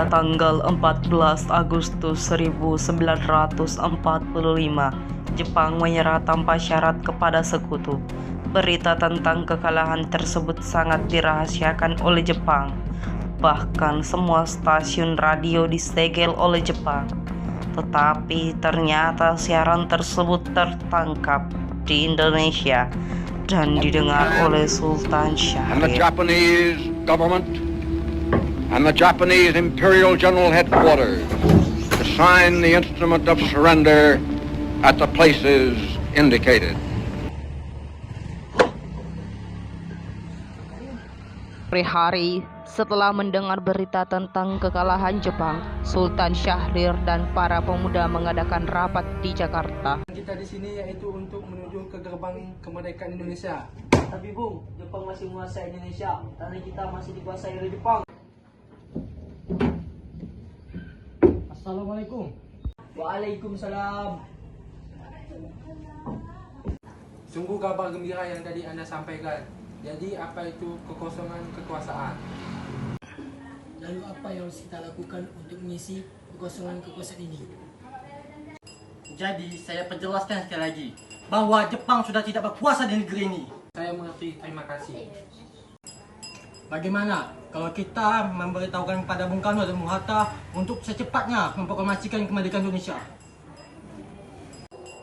pada tanggal 14 Agustus 1945, Jepang menyerah tanpa syarat kepada sekutu. Berita tentang kekalahan tersebut sangat dirahasiakan oleh Jepang. Bahkan semua stasiun radio disegel oleh Jepang. Tetapi ternyata siaran tersebut tertangkap di Indonesia dan didengar oleh Sultan Syahrir. And the Japanese government and the Japanese Imperial General Headquarters to sign the instrument of surrender at the places indicated. Hari setelah mendengar berita tentang kekalahan Jepang, Sultan Syahrir dan para pemuda mengadakan rapat di Jakarta. Kita di sini yaitu untuk menuju ke gerbang kemerdekaan Indonesia. Tapi Bung, Jepang masih menguasai Indonesia, tanah kita masih dikuasai oleh Jepang. Assalamualaikum. Waalaikumsalam. Sungguh kabar gembira yang tadi Anda sampaikan. Jadi apa itu kekosongan kekuasaan? Lalu apa yang harus kita lakukan untuk mengisi kekosongan kekuasaan ini? Jadi saya perjelaskan sekali lagi bahwa Jepang sudah tidak berkuasa di negeri ini. Saya mengerti, terima kasih. Bagaimana kalau kita memberitahukan kepada Bung Karno dan Bung Hatta untuk secepatnya memproklamasikan kemerdekaan Indonesia?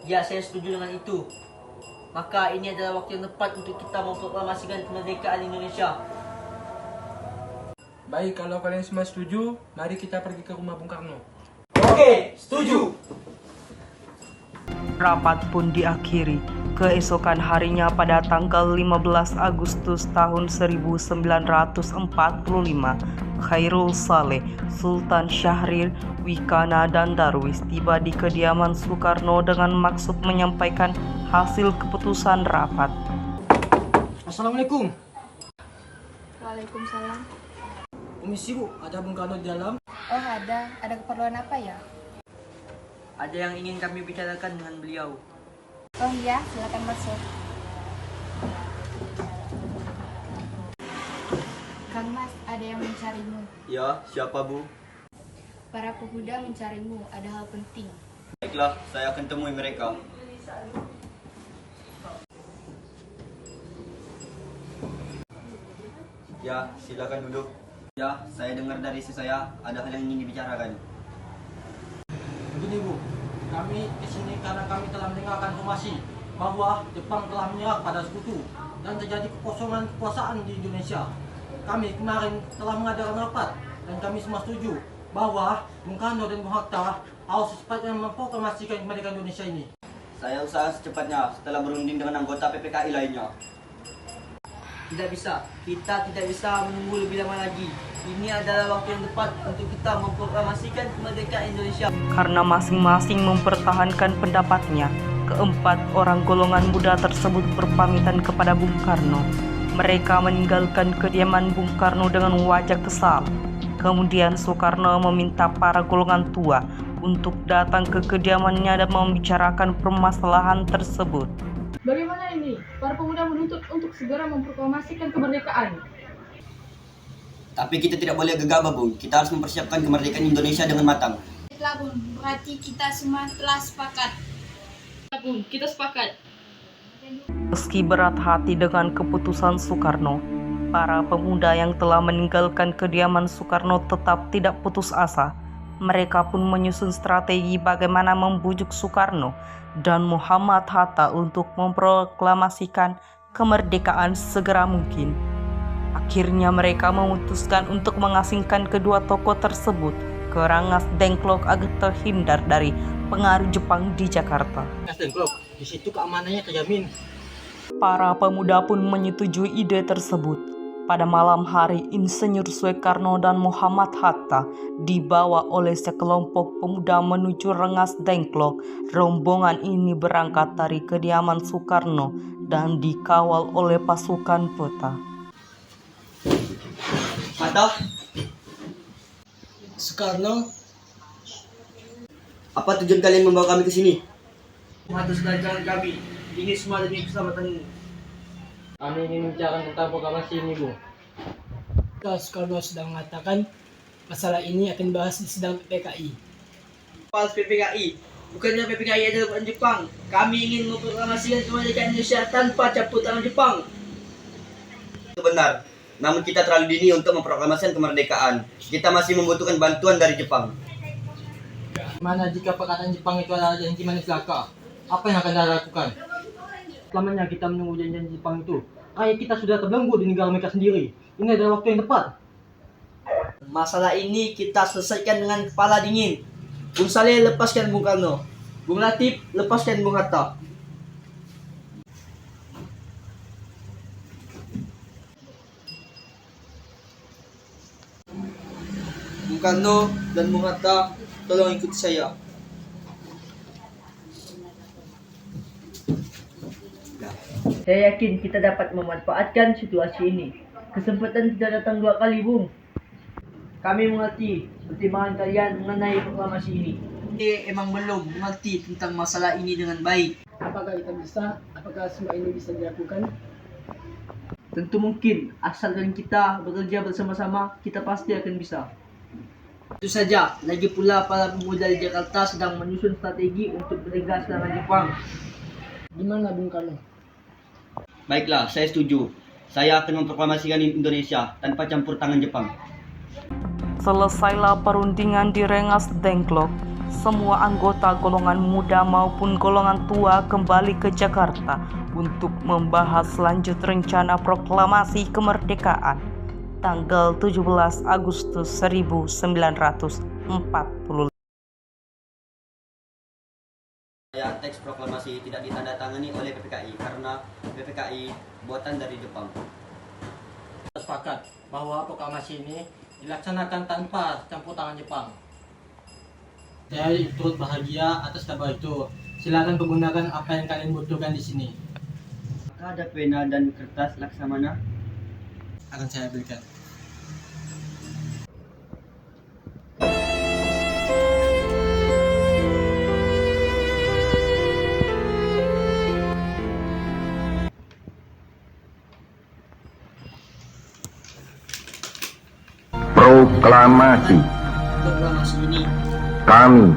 Ya, saya setuju dengan itu. Maka ini adalah waktu yang tepat untuk kita memproklamasikan kemerdekaan Indonesia. Baik, kalau kalian semua setuju, mari kita pergi ke rumah Bung Karno. Oke, setuju. Rapat pun diakhiri. Keesokan harinya pada tanggal 15 Agustus tahun 1945, Khairul Saleh, Sultan Syahrir, Wikana dan Darwis tiba di kediaman Soekarno dengan maksud menyampaikan hasil keputusan rapat. Assalamualaikum. Waalaikumsalam. Komisi Bu, ada Bung Karno di dalam? Oh ada keperluan apa ya? Ada yang ingin kami bicarakan dengan beliau. Oh iya, silakan masuk. Kang Mas, ada yang mencarimu. Ya, siapa Bu? Para pemuda mencarimu, ada hal penting. Baiklah, saya akan temui mereka. Ya, silakan duduk. Ya, saya dengar dari istri saya ada hal yang ingin dibicarakan. Begini Bu, kami di sini karena kami telah mendengarkan informasi bahwa Jepang telah menyerah pada sekutu dan terjadi kekosongan kekuasaan di Indonesia. Kami kemarin telah mengadakan rapat dan kami semua setuju bahwa Bung Karno dan Bung Hatta harus secepatnya memproklamasikan kemerdekaan Indonesia ini. Saya usaha secepatnya setelah berunding dengan anggota PPKI lainnya. Tidak bisa, kita tidak bisa menunggu lebih lama lagi. Ini adalah waktu yang tepat untuk kita memproklamasikan kemerdekaan Indonesia. Karena masing-masing mempertahankan pendapatnya, keempat orang golongan muda tersebut berpamitan kepada Bung Karno. Mereka meninggalkan kediaman Bung Karno dengan wajah kesal. Kemudian Soekarno meminta para golongan tua untuk datang ke kediamannya dan membicarakan permasalahan tersebut. Bagaimana ini? Para pemuda menuntut untuk segera memproklamasikan kemerdekaan. Tapi kita tidak boleh gegabah, Bung. Kita harus mempersiapkan kemerdekaan Indonesia dengan matang. Baiklah Bung, berarti kita semua telah sepakat. Bung, kita sepakat. Meski berat hati dengan keputusan Soekarno, para pemuda yang telah meninggalkan kediaman Soekarno tetap tidak putus asa. Mereka pun menyusun strategi bagaimana membujuk Soekarno dan Muhammad Hatta untuk memproklamasikan kemerdekaan segera mungkin. Akhirnya mereka memutuskan untuk mengasingkan kedua tokoh tersebut ke Rangas Dengklok agar terhindar dari pengaruh Jepang di Jakarta. Di situ keamanannya terjamin. Para pemuda pun menyetujui ide tersebut. Pada malam hari, Insinyur Soekarno dan Muhammad Hatta dibawa oleh sekelompok pemuda menuju Rengas Dengklok. Rombongan ini berangkat dari kediaman Soekarno dan dikawal oleh pasukan peta. Hatta, Soekarno, apa tujuan kalian membawa kami ke sini? Atas kelancaran kami, ini semua demi keselamatanmu. Kami ingin bicara tentang proklamasi ini, Bu. Soekarno sudah mengatakan Masalah ini akan dibahas di sidang PPKI. Pas PPKI, bukannya PPKI adalah bukan Jepang. Kami ingin memproklamasikan kemerdekaan Indonesia tanpa campur tangan Jepang. Itu benar. Namun kita terlalu dini untuk memproklamasikan kemerdekaan. Kita masih membutuhkan bantuan dari Jepang. Mana jika perkataan Jepang itu adalah janji manis belaka? Apa yang akan Anda lakukan? Selamanya kita menunggu janji Jepang itu. Rakyat kita sudah terbelenggu di negara mereka sendiri. Ini adalah waktu yang tepat. Masalah ini kita selesaikan dengan kepala dingin. Bung Saleh lepaskan Bung Karno. Bung Latif lepaskan Bung Hatta. Bung Karno dan Bung Hatta, tolong ikuti saya. Saya yakin kita dapat memanfaatkan situasi ini. Kesempatan tidak datang dua kali, Bung. Kami mengerti pertimbangan kalian mengenai proklamasi ini. Emang belum mengerti tentang masalah ini dengan baik. Apakah kita bisa? Apakah semua ini bisa dilakukan? Tentu mungkin, asalkan kita bekerja bersama-sama, kita pasti akan bisa. Itu saja, lagi pula para pemuda di Jakarta sedang menyusun strategi untuk mencegah serangan Jepang. Gimana Bung Karno? Baiklah, saya setuju. Saya akan memproklamasikan Indonesia tanpa campur tangan Jepang. Selesailah perundingan di Rengas Dengklok. Semua anggota golongan muda maupun golongan tua kembali ke Jakarta untuk membahas lanjut rencana proklamasi kemerdekaan tanggal 17 Agustus 1945. Teks proklamasi tidak ditandatangani oleh PPKI karena PPKI buatan dari Jepang. Sepakat bahwa proklamasi ini dilaksanakan tanpa campur tangan Jepang. Saya turut bahagia atas kabar itu. Silakan pergunakan apa yang kalian butuhkan di sini. Apakah ada pena dan kertas Laksamana? Akan saya berikan. Proklamasi. Proklamasi ini Kami,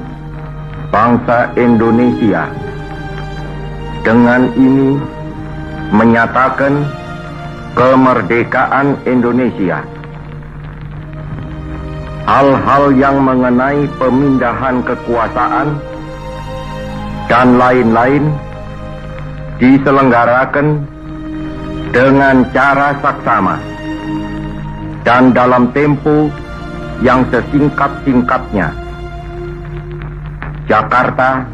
bangsa Indonesia, dengan ini menyatakan kemerdekaan Indonesia. Hal-hal yang mengenai pemindahan kekuasaan dan lain-lain diselenggarakan dengan cara saksama dan dalam tempo yang sesingkat-singkatnya. Jakarta,